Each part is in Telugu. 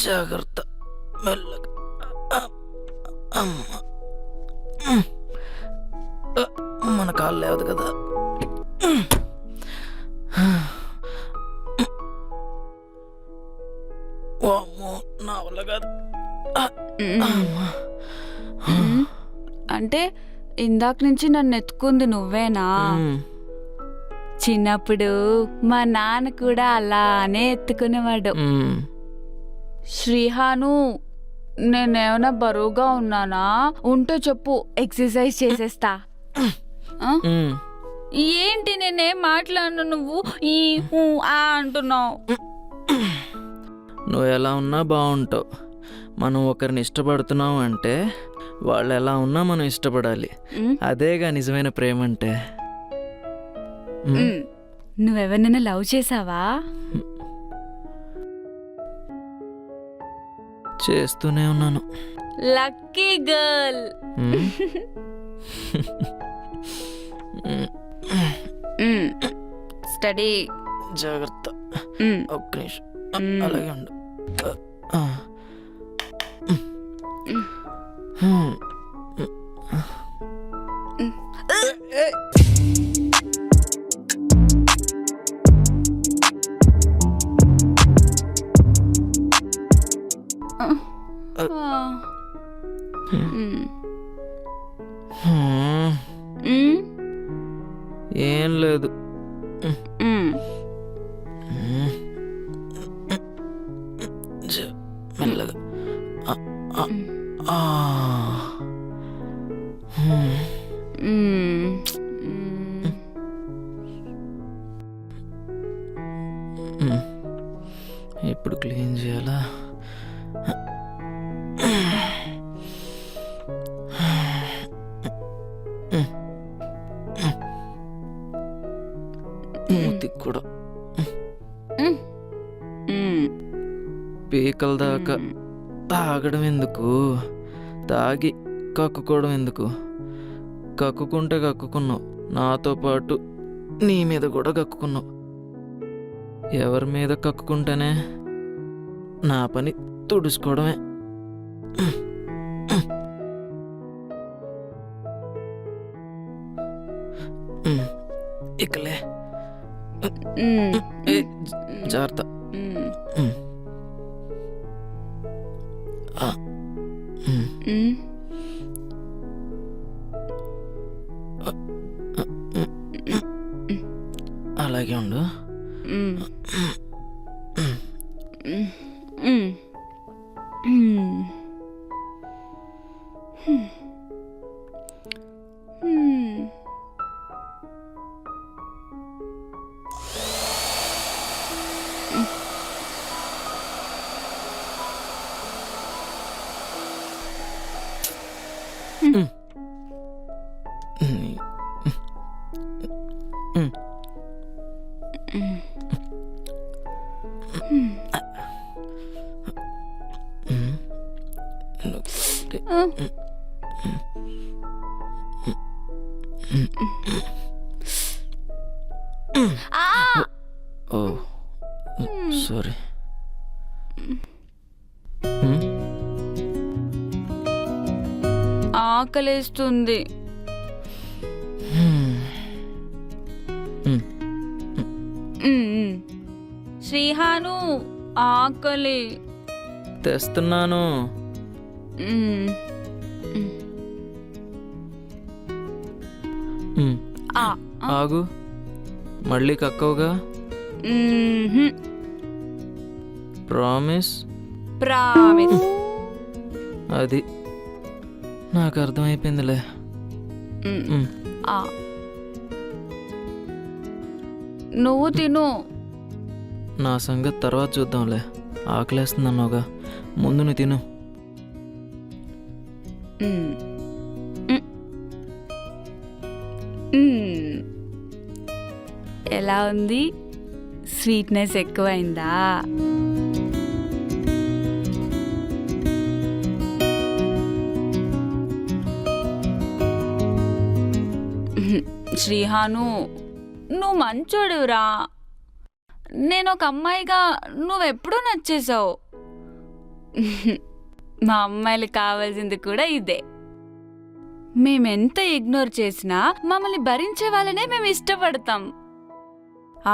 జాగ్రత్త, మెల్లగా. మన కాళ్ళు లేవదు కదా. వామ్మో, నా వల్ల కాదు. అంటే ఇందాక నుంచి నన్ను ఎత్తుకుంది నువ్వేనా? చిన్నప్పుడు మా నాన్న కూడా అలానే ఎత్తుకునేవాడు. శ్రీహాను, నేనేమైనా బరువుగా ఉన్నానా? ఉంటే చెప్పు, ఎక్సర్సైజ్ చేసేస్తా. ఏంటి నేనేం మాట్లాడను, నువ్వు ఈ అంటున్నావు? నువ్వు ఎలా ఉన్నా బాగుంటావు. మనం ఒకరిని ఇష్టపడుతున్నావు అంటే వాళ్ళు ఎలా ఉన్నా మనం ఇష్టపడాలి. అదేగా నిజమైన ప్రేమ అంటే. నువ్వెవరినైనా లవ్ చేసావా? చేస్తూనే ఉన్నాను. Lucky girl. స్టడీ. జాగ్రత్త, ఒక్క నిమిషం అలాగే ఉండు. ఏం లేదు. మెల్లగా. ఇప్పుడు క్లీన్ చేయాలా? మూతికి కూడా. పీకల దాకా తాగడం ఎందుకు? తాగి కక్కుకోవడం ఎందుకు? కక్కుకుంటే కక్కుకున్నావు, నాతో పాటు నీ మీద కూడా కక్కుకున్నావు. ఎవరి మీద కక్కుకుంటేనే నా పని తుడుచుకోవడమే. ఇకలే జాగ్రత్త. అలాగే ఉండు. ఓ సారీ. ఆకలేస్తుంది. శ్రీహాను, ఆకలి. తెస్తున్నాను. ఆగు, మళ్ళీ కక్కవుగా. ప్రామిస్? ప్రామిస్. అది నాకు అర్థమైపోయిందిలే. నువ్వు తిను. నా సంగతి తర్వాత చూద్దాంలే. ఆకలేస్తుంది అన్నావుగా, ముందు నువ్వు తిను. ఎలా ఉంది? స్వీట్నెస్ ఎక్కువైందా? శ్రీహాను, నువ్వు మంచోడురా. నేను ఒక అమ్మాయిగా నువ్వెప్పుడూ నచ్చేసావు. మా అమ్మాయిలు కావాల్సింది కూడా ఇదే. మేమెంత ఇగ్నోర్ చేసినా మమ్మల్ని భరించే వాళ్ళనే మేము ఇష్టపడతాం.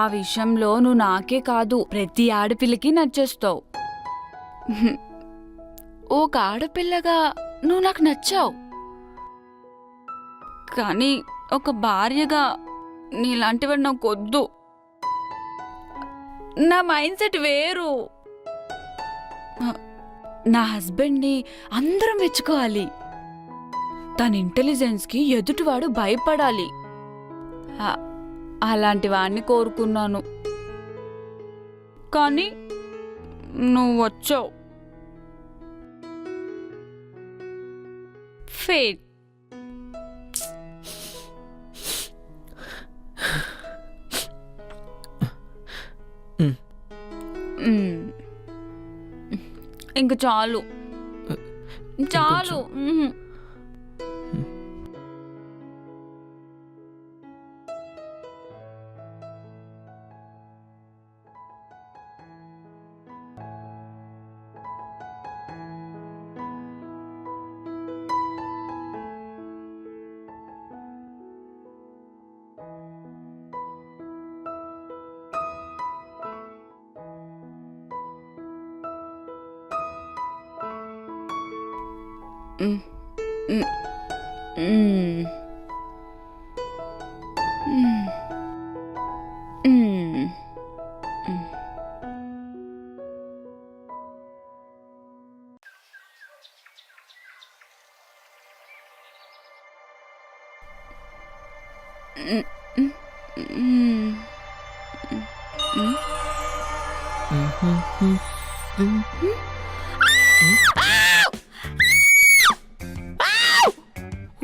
ఆ విషయంలో నువ్వు నాకే కాదు, ప్రతి ఆడపిల్లకి నచ్చేస్తావు. ఒక ఆడపిల్లగా నువ్వు నాకు నచ్చావు. కానీ ఒక భార్యగా నీలాంటివాడు నాకు వద్దు. నా మైండ్ సెట్ వేరు. నా హస్బెండ్ని అందరం మెచ్చుకోవాలి. తన ఇంటెలిజెన్స్కి ఎదుటివాడు భయపడాలి. అలాంటి వాడిని కోరుకున్నాను. కానీ నువ్వు వచ్చావు. ఫేట్. ఇంక చాలు చాలు.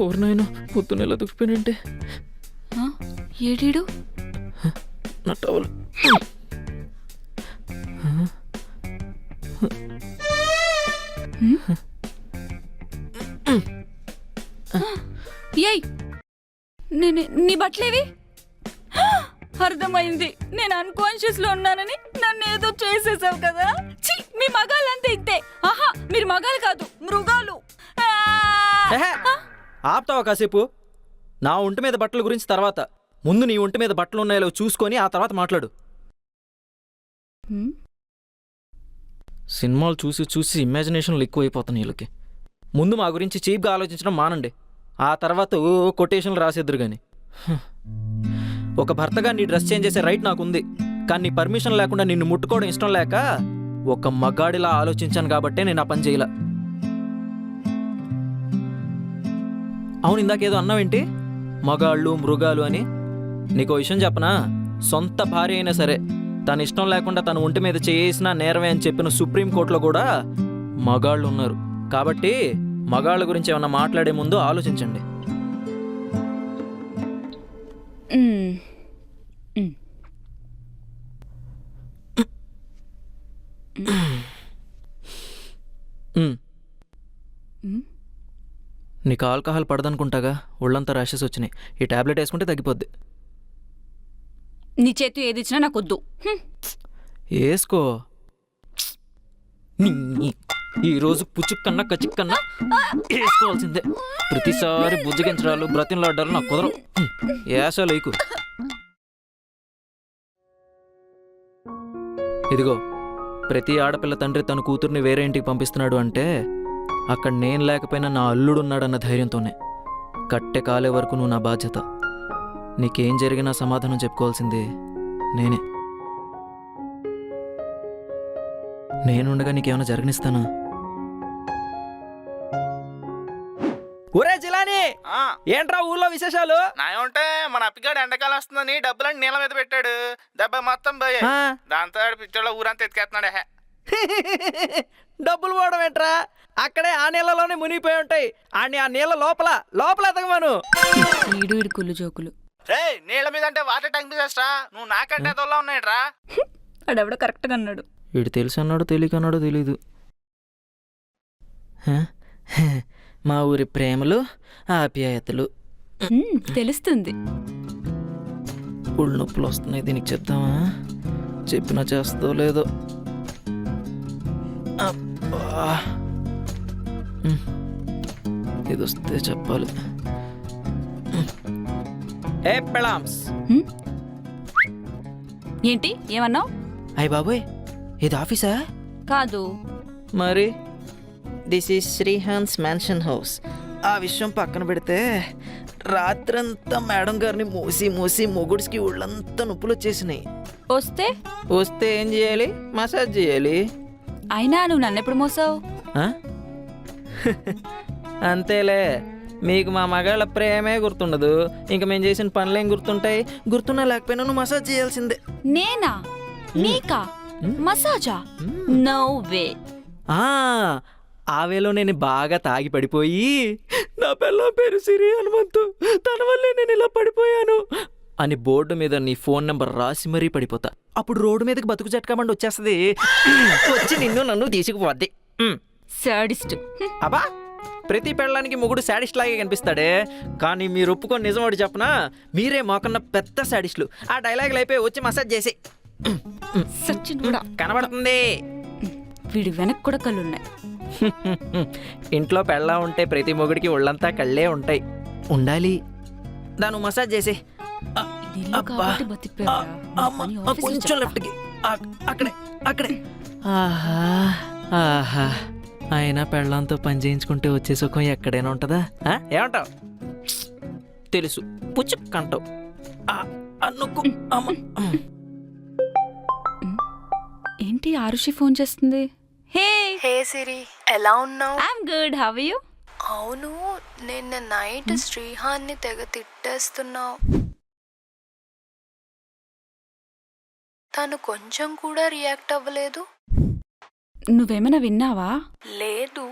ఓర్నాయన పొద్దున్న ఎలా దుఃఖిపోయినంటే ఏడీడు నా టవల్. ఏయ్, నీ బట్టలేవి? అర్థమైంది, నేను అన్కాన్షియస్ లో ఉన్నానని. నన్ను ఏదో చేసేసావు కదా. ఛీ, మీ మగాళ్ళంతా ఇంతే. ఆహా, మీరు మగాలు కాదు, మృగాలు. ఆపుతావా కాసేపు? నా ఒంటి మీద బట్టల గురించి తర్వాత. ముందు నీ ఒంటి మీద బట్టలు ఉన్నాయో చూసుకొని ఆ తర్వాత మాట్లాడు. సినిమాలు చూసి చూసి ఇమాజినేషన్లు ఎక్కువైపోతున్నాయి వీళ్ళకి. ముందు మా గురించి చీప్గా ఆలోచించడం మానండి. ఆ తర్వాత కొటేషన్లు రాసేద్దరు కానీ. ఒక భర్తగా నీ డ్రెస్ చేంజ్ చేసే రైట్ నాకుంది. కానీ నీ పర్మిషన్ లేకుండా నిన్ను ముట్టుకోవడం ఇష్టం లేక ఒక మగాడిలా ఆలోచించాను కాబట్టే నేను ఆ పని చేయలా. అవును, ఇందాకేదో అన్నావేంటి మగాళ్ళు మృగాలు అని? నీకో విషయం చెప్పనా? సొంత భార్య అయినా సరే తన ఇష్టం లేకుండా తన ఒంటి మీద చేసినా నేరమే అని చెప్పిన సుప్రీంకోర్టులో కూడా మగాళ్ళు ఉన్నారు. కాబట్టి మగాళ్ళ గురించి ఏమన్నా మాట్లాడే ముందు ఆలోచించండి. నీకు ఆల్కహాల్ పడదనుకుంటాగా, ఒళ్ళంతా ర్యాషెస్ వచ్చినాయి. ఈ టాబ్లెట్ వేసుకుంటే తగ్గిపోద్ది. నీ చేతి ఏది ఇచ్చినా నాకు వద్దు. వేసుకో. ఈరోజు పుచ్చుకన్నా కచ్చికన్నా వేసుకోవాల్సిందే. ప్రతిసారి బుజ్జగించడాలు బ్రతిమలాడ్డాలు నాకు కుదరవు. ఏసా లేకు. ఇదిగో, ప్రతి ఆడపిల్ల తండ్రి తన కూతుర్ని వేరే ఇంటికి పంపిస్తున్నాడు అంటే అక్కడ నేను లేకపోయినా నా అల్లుడున్నాడన్న ధైర్యంతోనే. కట్టె కాలే వరకు నువ్వు నా బాధ్యత. నీకేం జరిగినా సమాధానం చెప్పుకోవాల్సింది నేనే. నేనుండగా నీకేమైనా జరగనిస్తానా? ఒరే జిలాని, ఏంట్రా ఊళ్ళో విశేషాలు? నాయమంటే మన అప్పిగాడు ఎండకాలం వస్తుందని డబ్బులని నీళ్ళ మీద పెట్టాడు. దెబ్బ మొత్తం పోయి దాంతో పిచ్చోళ్ళ ఊరంతా ఎత్తికేస్తున్నాడే. డబ్బులు పోవడం ఏంట్రా? అక్కడే ఆ నీళ్ళలోనే మునిగిపోయి ఉంటాయి. ఆ నీళ్ళ లోపల లోపల ఎదగమను. ఈడు కుళ్ళు జోకులు. రే నీళ్ళ మీద అంటే వాటర్ ట్యాంక్ మీద వేస్తా నువ్వు నాకంటే అదోలా ఉన్నాయట్రా. అడెవడో కరెక్ట్గా అన్నాడు. వీడు తెలిసి అన్నాడో తెలియకన్నాడో తెలీదు. మా ఊరి ప్రేమలు ఆప్యాయతలు. తెలుస్తుంది. ఒళ్ళు నొప్పులు వస్తున్నాయి, దీనికి చెప్తామా? చెప్పినా చేస్తో లేదో. అబ్బా, ఇది వస్తే చెప్పాలి. ఏ పెళామ్స్, ఏంటి ఏమన్నావు? అయ్య బాబోయ్, ఇది ఆఫీసా? కాదు. మరి this is Srihans mansion house. ఆ విషయం పక్కన పెడితే రాత్రంతా మేడం గారిని మూసి మూసి మొగుడికి ఒళ్ళంతా నొప్పులు వచ్చేసినాయి. వస్తే ఏం చేయాలి? మసాజ్ చేయాలి. అయినా నువ్వు నన్నెప్పుడు మోసావు? అంతేలే, మీకు మా మగాళ్ళ ప్రేమే గుర్తుండదు, ఇంకా మేము చేసిన పనులేం గుర్తుంటాయి? గుర్తున్నా లేకపోయినా నువ్వు మసాజ్ చేయాల్సిందే. నేనా? నీకా మసాజా? No way. ఆ వేలో నేను బాగా తాగి పడిపోయి, నా పిల్లం పేరు సిరి హనుమంతు, తన వల్లే నేను ఇలా పడిపోయాను అని బోర్డు మీద నీ ఫోన్ నెంబర్ రాసి మరీ పడిపోతా. అప్పుడు రోడ్డు మీదకి బతుకు జట్కామండి వచ్చేస్తుంది, వచ్చి నిన్ను నన్ను తీసుకుపోద్ది. సాడిస్ట్. అబ్బా, ప్రతి పెళ్ళానికి మొగుడు శాడిస్ట్ లాగే కనిపిస్తాడే, కానీ మీరు ఒప్పుకొని నిజమోడు చెప్పనా, మీరే మాకన్నా పెద్ద శాడిస్టులు. ఆ డైలాగులు అయిపోయి వచ్చి మసాజ్ చేసి సచిన్ కూడా కనబడుతుంది. వీడి వెనక్కి కూడా కళ్ళున్నాయి. ఇంట్లో పెళ్ళా ఉంటే ప్రతి మొగుడికి ఒళ్ళంతా కళ్ళే ఉంటాయి, ఉండాలి. దాన్ని మసాజ్ చేసి కొంచెం లెఫ్ట్కి, అక్కడే అక్కడే. ఆహా ఆహా, అయినా పెళ్ళంతో పని చేయించుకుంటే వచ్చే సుఖం ఎక్కడైనా ఉంటుందా? ఏమంటావు? తెలుసు, పుచ్చుకంటావు. ఏంటి ఆరుషి ఫోన్ చేస్తుంది? హే హే సిరి, ఎలా ఉన్నావు? I'm good, how are you? అవును, నిన్న నైట్ శ్రీహాన్ని తెగ తిట్టేస్తున్నావు. తను కొంచెం కూడా రియాక్ట్ అవ్వలేదు. నువ్వేమైనా విన్నావా? లేదు,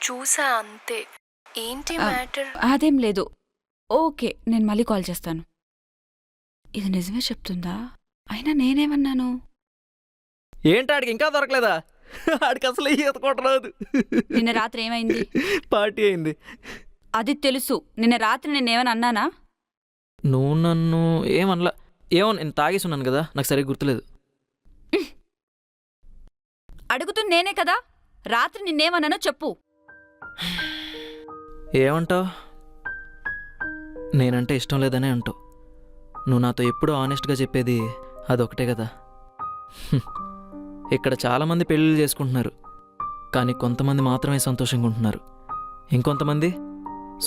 చూసా అంతే. ఏంటి మ్యాటర్? అదేం లేదు. ఓకే, నేను మళ్ళీ కాల్ చేస్తాను. ఇది నిజమే చెప్తుందా? అయినా నేనేమన్నాను? ఏంటాడికి ఇంకా దొరకలేదా? ఆడికి అసలు ఈత కొట్టరాదు. నిన్న రాత్రి ఏమైంది? పార్టీ అయింది. అది తెలుసు. నిన్న రాత్రి నేనేమన్నా అన్నానా? నువ్వు నన్ను ఏమనలా. ఏమో, నేను తాగేసి ఉన్నాను కదా, నాకు సరిగ్గా గుర్తులేదు. అడుగుతుంది నేనే కదా. రాత్రి నిన్నేమన్నానో చెప్పు. ఏమంటావు? నేనంటే ఇష్టం లేదనే అంటావు. నువ్వు నాతో ఎప్పుడూ ఆనెస్ట్గా చెప్పేది అదొకటే కదా. ఇక్కడ చాలామంది పెళ్ళిళ్ళు చేసుకుంటున్నారు, కానీ కొంతమంది మాత్రమే సంతోషంగా ఉంటున్నారు. ఇంకొంతమంది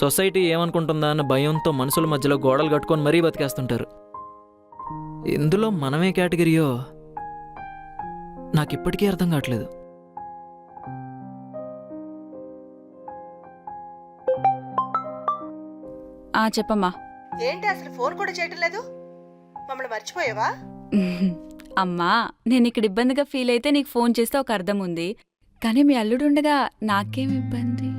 సొసైటీ ఏమనుకుంటుందా అన్న భయంతో మనుషుల మధ్యలో గోడలు కట్టుకొని మరీ బతికేస్తుంటారు. ఇందులో మనమే కేటగిరీయో నాకిప్పటికీ అర్థం కావట్లేదు. చెప్పమ్మా. ఏంటి అసలు ఫోన్ కూడా చేయటం లేదు? మమ్మల్ని మర్చిపోయావా? అమ్మా, నేను ఇక్కడ ఇబ్బందిగా ఫీల్ అయితే నీకు ఫోన్ చేస్తే ఒక అర్థం ఉంది, కానీ మీ అల్లుడుండగా నాకేం ఇబ్బంది?